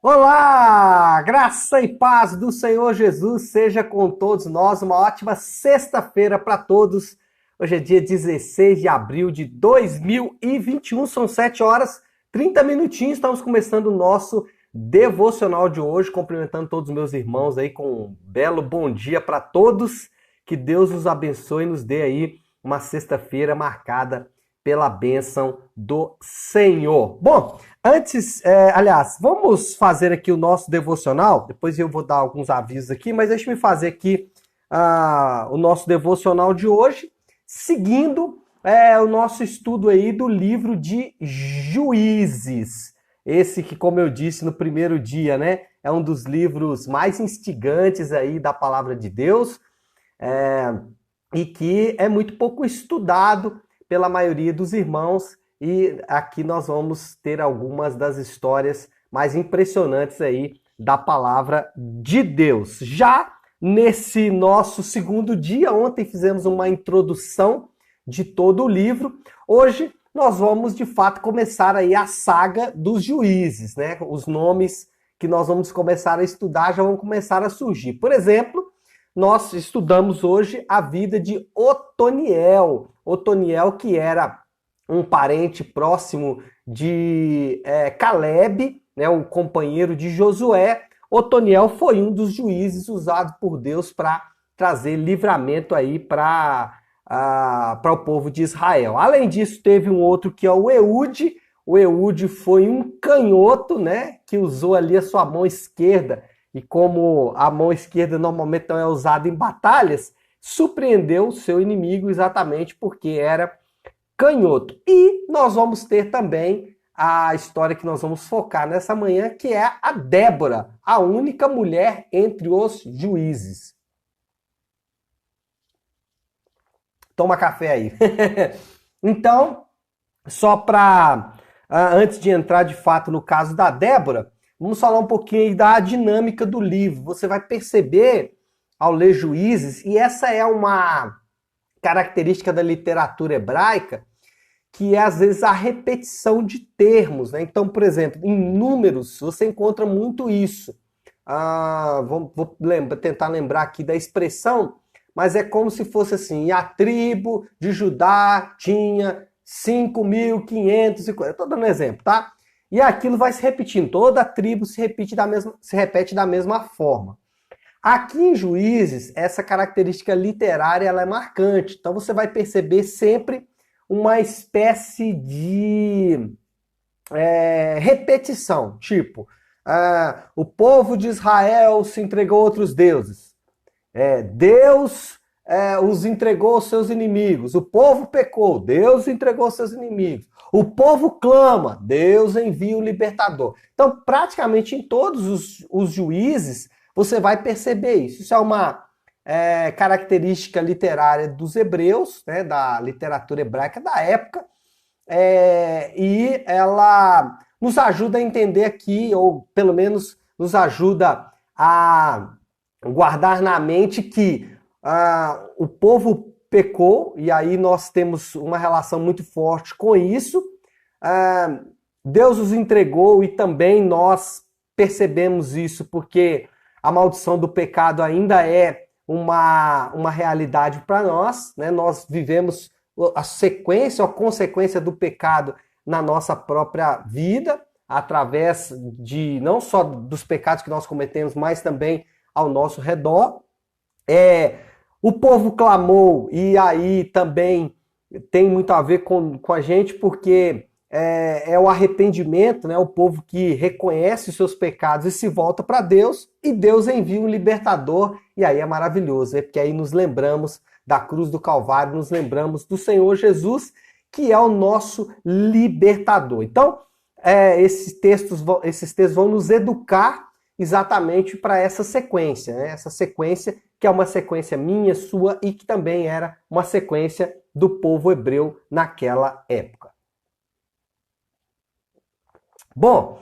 Olá! Graça e paz do Senhor Jesus seja com todos nós. Uma ótima sexta-feira para todos. Hoje é dia 16 de abril de 2021, são 7 horas 30 minutinhos. Estamos começando o nosso devocional de hoje, cumprimentando todos os meus irmãos aí com um belo bom dia para todos. Que Deus nos abençoe e nos dê aí uma sexta-feira marcada pela bênção do Senhor. Bom, aliás, vamos fazer aqui o nosso devocional. Depois eu vou dar alguns avisos aqui, mas deixa eu fazer aqui o nosso devocional de hoje, seguindo o nosso estudo aí do livro de Juízes. Esse que, como eu disse no primeiro dia, né, é um dos livros mais instigantes aí da palavra de Deus, e que é muito pouco estudado pela maioria dos irmãos, e aqui nós vamos ter algumas das histórias mais impressionantes aí da palavra de Deus. Já nesse nosso segundo dia, ontem fizemos uma introdução de todo o livro. Hoje nós vamos de fato começar aí a saga dos juízes, né? Os nomes que nós vamos começar a estudar já vão começar a surgir. Por exemplo, nós estudamos hoje a vida de Otoniel. Otoniel, que era um parente próximo de Caleb, né, o companheiro de Josué. Otoniel foi um dos juízes usados por Deus para trazer livramento aí para o povo de Israel. Além disso, teve um outro que é o Eude. O Eude foi um canhoto, né, que usou ali a sua mão esquerda, e como a mão esquerda normalmente não é usada em batalhas, surpreendeu o seu inimigo exatamente porque era canhoto. E nós vamos ter também a história que nós vamos focar nessa manhã, que é a Débora, a única mulher entre os juízes. Toma café aí. Então, só para antes de entrar de fato no caso da Débora, vamos falar um pouquinho aí da dinâmica do livro. Você vai perceber ao ler Juízes, e essa é uma característica da literatura hebraica, que é às vezes a repetição de termos, né? Então, por exemplo, em Números você encontra muito isso. Vou tentar lembrar aqui da expressão, mas é como se fosse assim: e a tribo de Judá tinha 5.550. Estou dando um exemplo, tá? E aquilo vai se repetindo, toda a tribo se repete da mesma forma. Aqui em Juízes, essa característica literária ela é marcante. Então você vai perceber sempre uma espécie de repetição. Tipo, o povo de Israel se entregou a outros deuses. Deus os entregou aos seus inimigos. O povo pecou, Deus entregou aos seus inimigos. O povo clama, Deus envia o libertador. Então, praticamente em todos os juízes, você vai perceber isso. Isso é uma característica literária dos hebreus, né, da literatura hebraica da época, e ela nos ajuda a entender aqui, ou pelo menos nos ajuda a guardar na mente que o povo pecou, e aí nós temos uma relação muito forte com isso. Deus os entregou, e também nós percebemos isso porque a maldição do pecado ainda é uma realidade para nós, né? Nós vivemos a sequência, a consequência do pecado na nossa própria vida, através de não só dos pecados que nós cometemos, mas também ao nosso redor. O povo clamou, e aí também tem muito a ver com a gente, porque é o arrependimento, né? O povo que reconhece os seus pecados e se volta para Deus, e Deus envia um libertador, e aí é maravilhoso, né? Porque aí nos lembramos da cruz do Calvário, nos lembramos do Senhor Jesus, que é o nosso libertador. Então, esses textos vão nos educar exatamente para essa sequência, né? Essa sequência que é uma sequência minha, sua, e que também era uma sequência do povo hebreu naquela época. Bom,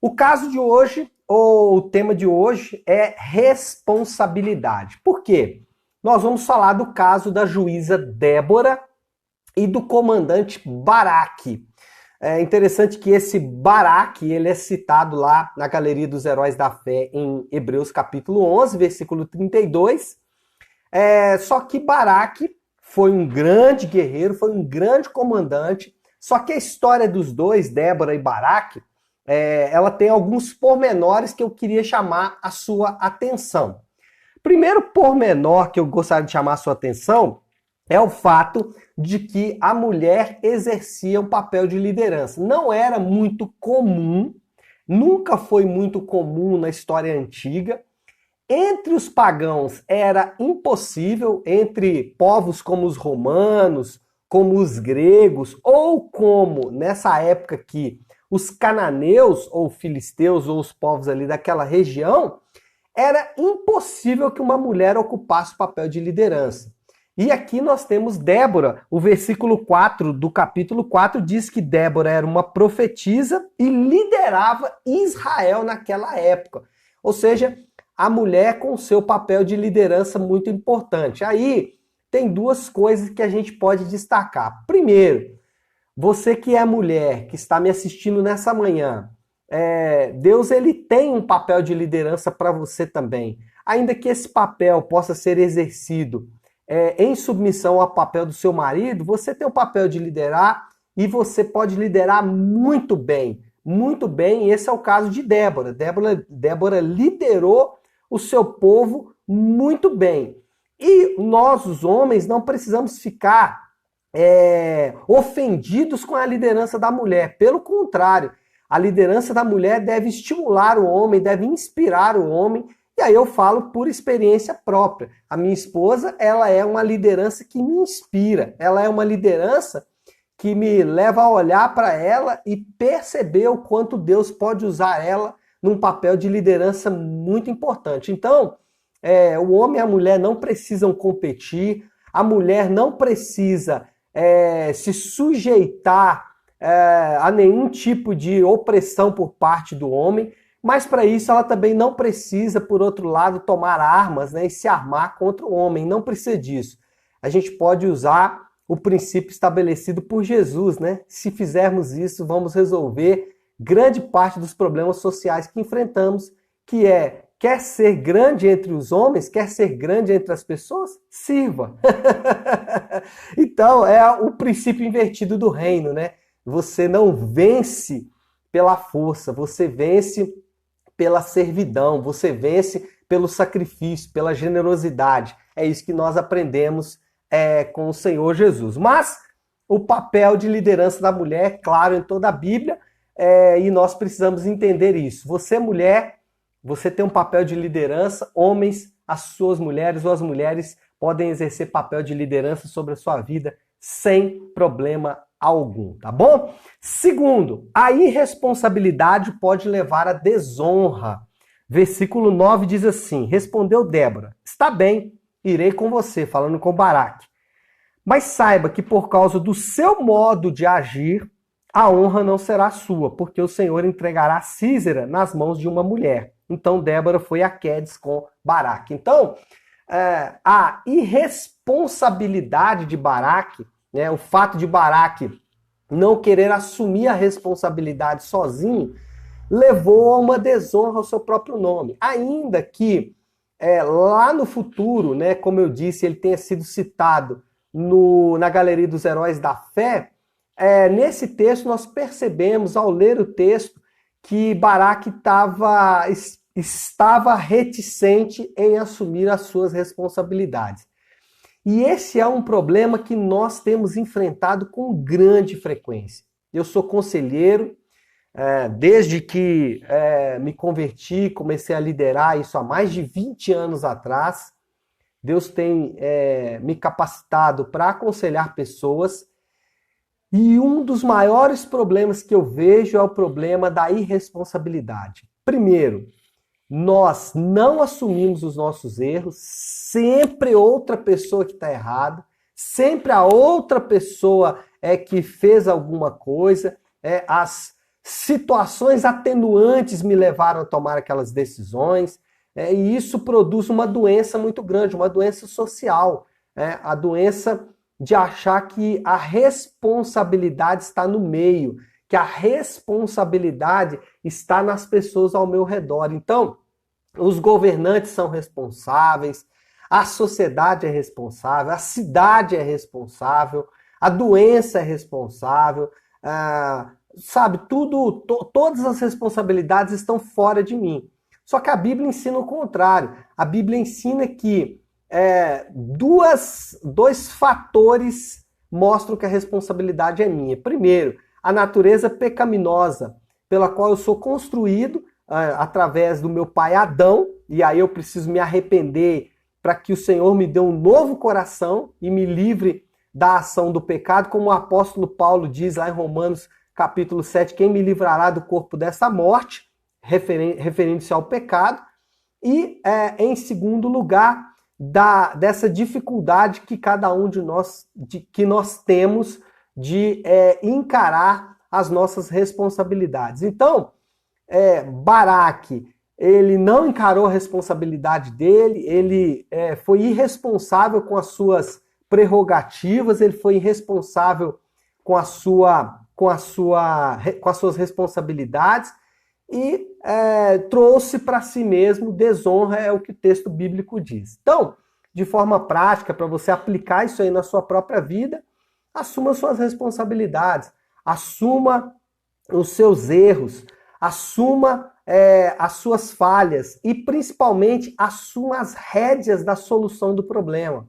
o caso de hoje, ou o tema de hoje, é responsabilidade. Por quê? Nós vamos falar do caso da juíza Débora e do comandante Baraque. É interessante que esse Baraque, ele é citado lá na Galeria dos Heróis da Fé em Hebreus capítulo 11, versículo 32. Só que Baraque foi um grande guerreiro, foi um grande comandante, só que a história dos dois, Débora e Baraque, ela tem alguns pormenores que eu queria chamar a sua atenção. Primeiro pormenor que eu gostaria de chamar a sua atenção é o fato de que a mulher exercia um papel de liderança. Não era muito comum, nunca foi muito comum na história antiga. Entre os pagãos era impossível, entre povos como os romanos, como os gregos, ou como nessa época que os cananeus ou filisteus ou os povos ali daquela região, era impossível que uma mulher ocupasse o papel de liderança. E aqui nós temos Débora, o versículo 4 do capítulo 4 diz que Débora era uma profetisa e liderava Israel naquela época. Ou seja, a mulher com seu papel de liderança muito importante. Aí tem duas coisas que a gente pode destacar. Primeiro, você que é mulher, que está me assistindo nessa manhã, Deus ele tem um papel de liderança para você também. Ainda que esse papel possa ser exercido em submissão ao papel do seu marido, você tem o papel de liderar e você pode liderar muito bem. Muito bem, e esse é o caso de Débora. Débora liderou o seu povo muito bem. E nós, os homens, não precisamos ficar ofendidos com a liderança da mulher. Pelo contrário, a liderança da mulher deve estimular o homem, deve inspirar o homem. E aí eu falo por experiência própria. A minha esposa, ela é uma liderança que me inspira. Ela é uma liderança que me leva a olhar para ela e perceber o quanto Deus pode usar ela num papel de liderança muito importante. Então, o homem e a mulher não precisam competir, a mulher não precisa se sujeitar a nenhum tipo de opressão por parte do homem, mas para isso ela também não precisa, por outro lado, tomar armas, né, e se armar contra o homem. Não precisa disso. A gente pode usar o princípio estabelecido por Jesus, né? Se fizermos isso, vamos resolver grande parte dos problemas sociais que enfrentamos, que quer ser grande entre os homens, quer ser grande entre as pessoas? Sirva. Então, é o princípio invertido do reino, né? Você não vence pela força, você vence pela servidão, você vence pelo sacrifício, pela generosidade. É isso que nós aprendemos com o Senhor Jesus. Mas o papel de liderança da mulher é claro em toda a Bíblia e nós precisamos entender isso. Você, mulher, você tem um papel de liderança, homens, as suas mulheres ou as mulheres podem exercer papel de liderança sobre a sua vida sem problema algum, tá bom? Segundo, a irresponsabilidade pode levar à desonra. Versículo 9 diz assim: respondeu Débora, está bem, irei com você, falando com Baraque. Mas saiba que por causa do seu modo de agir, a honra não será sua, porque o Senhor entregará Sísera nas mãos de uma mulher. Então Débora foi a Quedes com Baraque. Então, a irresponsabilidade de Baraque, né, o fato de Baraque não querer assumir a responsabilidade sozinho, levou a uma desonra ao seu próprio nome. Ainda que lá no futuro, né, como eu disse, ele tenha sido citado na Galeria dos Heróis da Fé, nesse texto nós percebemos, ao ler o texto, que Baraque estava reticente em assumir as suas responsabilidades. E esse é um problema que nós temos enfrentado com grande frequência. Eu sou conselheiro, desde que me converti, comecei a liderar isso há mais de 20 anos atrás. Deus tem me capacitado para aconselhar pessoas. E um dos maiores problemas que eu vejo é o problema da irresponsabilidade. Primeiro, nós não assumimos os nossos erros, sempre outra pessoa que está errada, sempre a outra pessoa que fez alguma coisa, as situações atenuantes me levaram a tomar aquelas decisões, e isso produz uma doença muito grande, uma doença social, a doença de achar que a responsabilidade está no meio, que a responsabilidade está nas pessoas ao meu redor. Então, os governantes são responsáveis, a sociedade é responsável, a cidade é responsável, a doença é responsável, sabe, todas as responsabilidades estão fora de mim. Só que a Bíblia ensina o contrário. A Bíblia ensina que dois fatores mostram que a responsabilidade é minha. Primeiro, a natureza pecaminosa pela qual eu sou construído através do meu pai Adão, e aí eu preciso me arrepender para que o Senhor me dê um novo coração e me livre da ação do pecado, como o apóstolo Paulo diz lá em Romanos capítulo 7, quem me livrará do corpo dessa morte, referindo-se ao pecado, e em segundo lugar, dessa dificuldade que cada um de nós, que nós temos de encarar as nossas responsabilidades. Então, Baraque, ele não encarou a responsabilidade dele, ele foi irresponsável com as suas prerrogativas, ele foi irresponsável com as suas responsabilidades e trouxe para si mesmo desonra, é o que o texto bíblico diz. Então, de forma prática, para você aplicar isso aí na sua própria vida, assuma suas responsabilidades, assuma os seus erros, assuma as suas falhas e, principalmente, assuma as rédeas da solução do problema.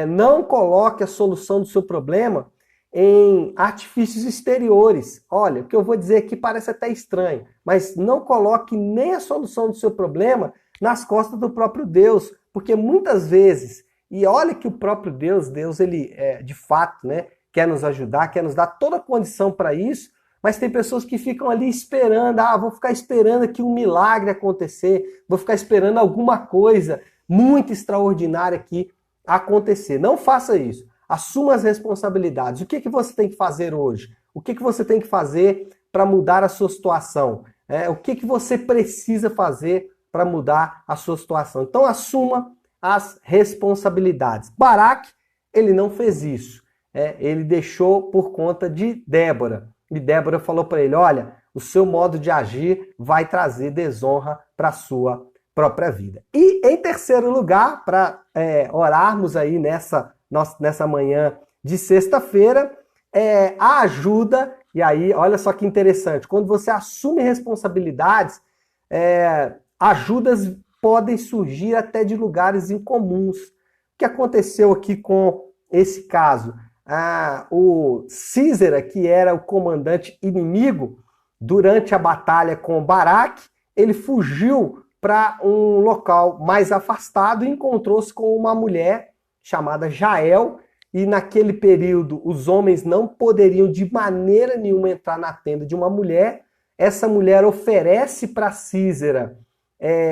Não coloque a solução do seu problema em artifícios exteriores. Olha, o que eu vou dizer aqui parece até estranho, mas não coloque nem a solução do seu problema nas costas do próprio Deus, porque muitas vezes, e olha que o próprio Deus ele de fato, né, quer nos ajudar, quer nos dar toda a condição para isso, mas tem pessoas que ficam ali esperando, vou ficar esperando aqui um milagre acontecer, vou ficar esperando alguma coisa muito extraordinária aqui acontecer. Não faça isso. Assuma as responsabilidades. O que você tem que fazer hoje? O que você tem que fazer para mudar a sua situação? O que você precisa fazer para mudar a sua situação? Então, assuma as responsabilidades. Baraque, ele não fez isso. Ele deixou por conta de Débora. E Débora falou para ele, olha, o seu modo de agir vai trazer desonra para a sua própria vida. E em terceiro lugar, para orarmos aí nessa manhã de sexta-feira, a ajuda, e aí, olha só que interessante, quando você assume responsabilidades, ajudas podem surgir até de lugares incomuns. O que aconteceu aqui com esse caso? O Císera, que era o comandante inimigo, durante a batalha com Baraque, ele fugiu para um local mais afastado e encontrou-se com uma mulher chamada Jael, e naquele período os homens não poderiam de maneira nenhuma entrar na tenda de uma mulher. Essa mulher oferece para Císera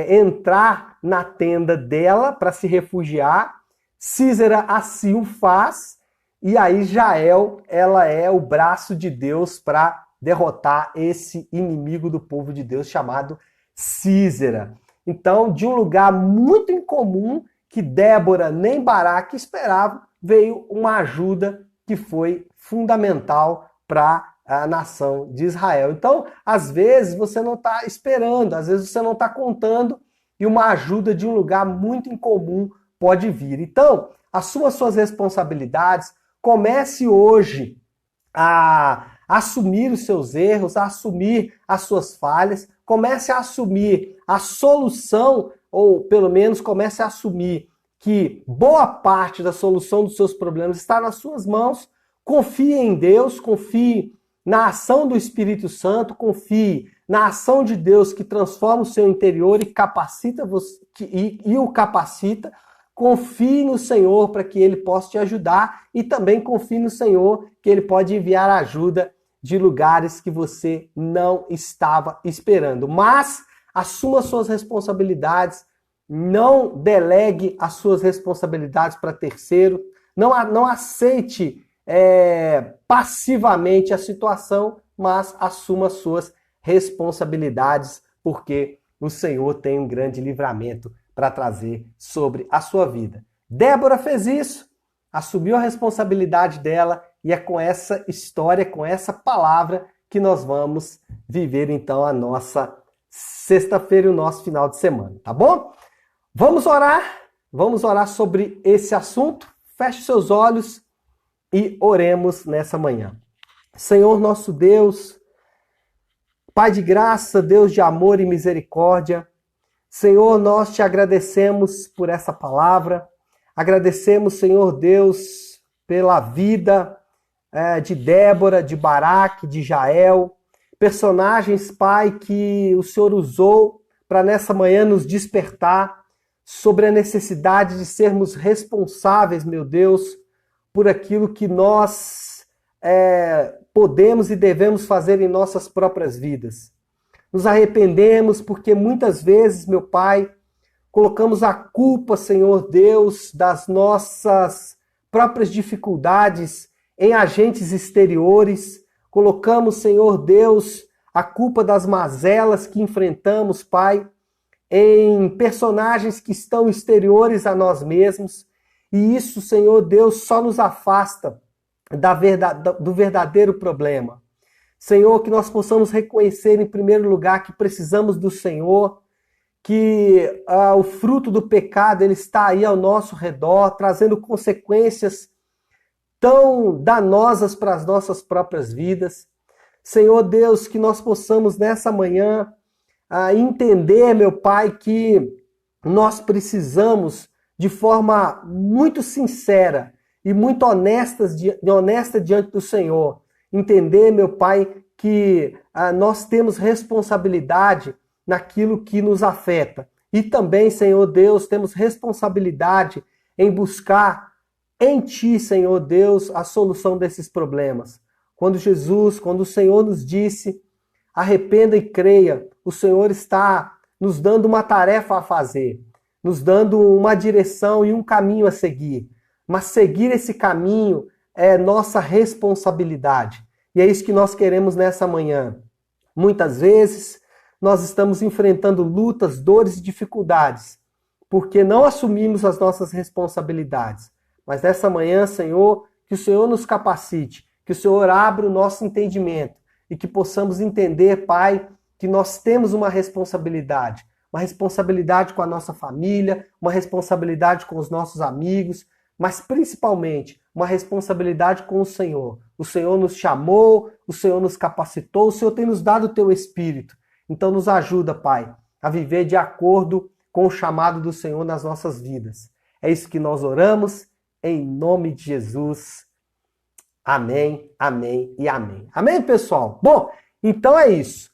entrar na tenda dela para se refugiar. Císera assim o faz, e aí Jael, ela é o braço de Deus para derrotar esse inimigo do povo de Deus chamado Císera. Então, de um lugar muito incomum, que Débora nem Baraque esperavam, veio uma ajuda que foi fundamental para a nação de Israel. Então, às vezes você não está esperando, às vezes você não está contando, e uma ajuda de um lugar muito incomum pode vir. Então, assuma suas responsabilidades, comece hoje a assumir os seus erros, a assumir as suas falhas, comece a assumir a solução, ou pelo menos comece a assumir que boa parte da solução dos seus problemas está nas suas mãos. Confie em Deus, confie na ação do Espírito Santo, confie na ação de Deus que transforma o seu interior e capacita você, e o capacita. Confie no Senhor para que Ele possa te ajudar, e também confie no Senhor que Ele pode enviar ajuda de lugares que você não estava esperando. Mas assuma suas responsabilidades, não delegue as suas responsabilidades para terceiro, não aceite passivamente a situação, mas assuma suas responsabilidades, porque o Senhor tem um grande livramento para trazer sobre a sua vida. Débora fez isso, assumiu a responsabilidade dela, e é com essa história, com essa palavra, que nós vamos viver então a nossa sexta-feira e o nosso final de semana, tá bom? Vamos orar sobre esse assunto. Feche seus olhos e oremos nessa manhã. Senhor nosso Deus, Pai de graça, Deus de amor e misericórdia, Senhor, nós te agradecemos por essa palavra, agradecemos, Senhor Deus, pela vida de Débora, de Baraque, de Jael, personagens, Pai, que o Senhor usou para nessa manhã nos despertar sobre a necessidade de sermos responsáveis, meu Deus, por aquilo que nós podemos e devemos fazer em nossas próprias vidas. Nos arrependemos porque muitas vezes, meu Pai, colocamos a culpa, Senhor Deus, das nossas próprias dificuldades em agentes exteriores. Colocamos, Senhor Deus, a culpa das mazelas que enfrentamos, Pai, em personagens que estão exteriores a nós mesmos. E isso, Senhor Deus, só nos afasta do verdadeiro problema. Senhor, que nós possamos reconhecer em primeiro lugar que precisamos do Senhor, que o fruto do pecado ele está aí ao nosso redor, trazendo consequências tão danosas para as nossas próprias vidas. Senhor Deus, que nós possamos nessa manhã entender, meu Pai, que nós precisamos de forma muito sincera e muito honesta diante do Senhor, entender, meu Pai, que nós temos responsabilidade naquilo que nos afeta. E também, Senhor Deus, temos responsabilidade em buscar em Ti, Senhor Deus, a solução desses problemas. Quando o Senhor nos disse, arrependa e creia, o Senhor está nos dando uma tarefa a fazer, nos dando uma direção e um caminho a seguir. Mas seguir esse caminho é nossa responsabilidade. E é isso que nós queremos nessa manhã. Muitas vezes nós estamos enfrentando lutas, dores e dificuldades, porque não assumimos as nossas responsabilidades. Mas nessa manhã, Senhor, que o Senhor nos capacite, que o Senhor abra o nosso entendimento e que possamos entender, Pai, que nós temos uma responsabilidade com a nossa família, uma responsabilidade com os nossos amigos, mas principalmente uma responsabilidade com o Senhor. O Senhor nos chamou, o Senhor nos capacitou, o Senhor tem nos dado o teu Espírito. Então nos ajuda, Pai, a viver de acordo com o chamado do Senhor nas nossas vidas. É isso que nós oramos, em nome de Jesus. Amém, amém e amém. Amém, pessoal? Bom, então é isso.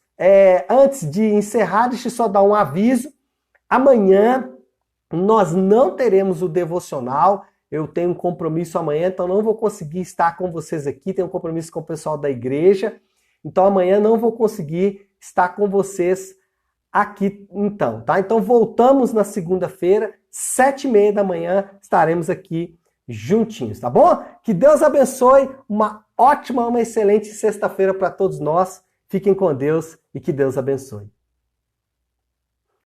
Antes de encerrar, deixa eu só dar um aviso. Amanhã nós não teremos o devocional. Eu tenho um compromisso amanhã, então não vou conseguir estar com vocês aqui. Tenho um compromisso com o pessoal da igreja. Então amanhã não vou conseguir estar com vocês aqui então, tá? Então voltamos na segunda-feira, 7h30 da manhã, estaremos aqui juntinhos, tá bom? Que Deus abençoe, uma excelente sexta-feira para todos nós. Fiquem com Deus e que Deus abençoe.